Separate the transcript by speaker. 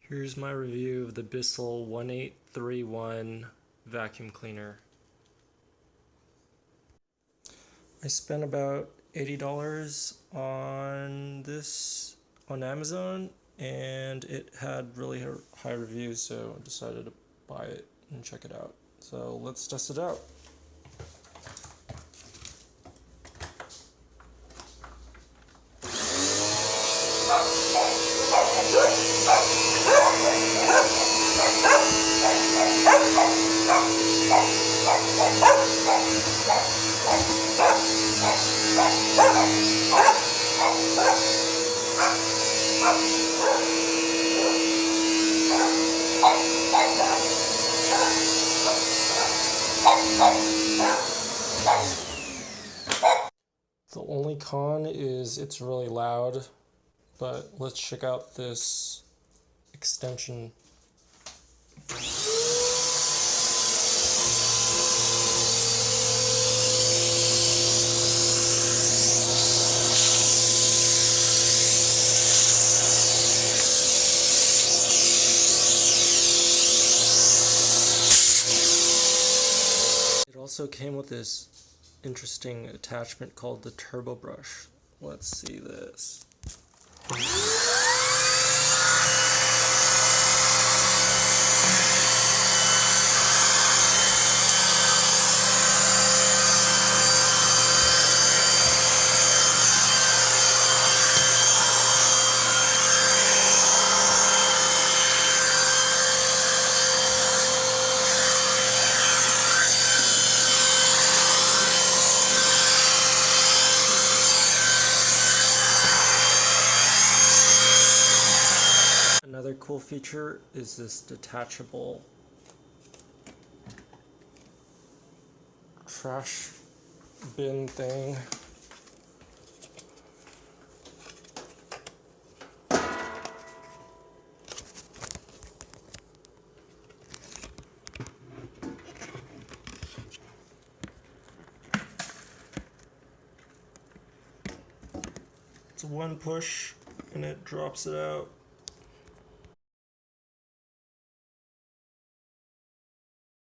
Speaker 1: Here's my review of the Bissell 1831 vacuum cleaner. I spent about $80 on this on Amazon, and it had really high reviews, so I decided to buy it and check it out. So let's test it out. The only con is it's really loud, but let's check out this extension. It also came with this interesting attachment called the turbo brush. Let's see this. Another cool feature is this detachable trash bin thing. It's one push and it drops it out.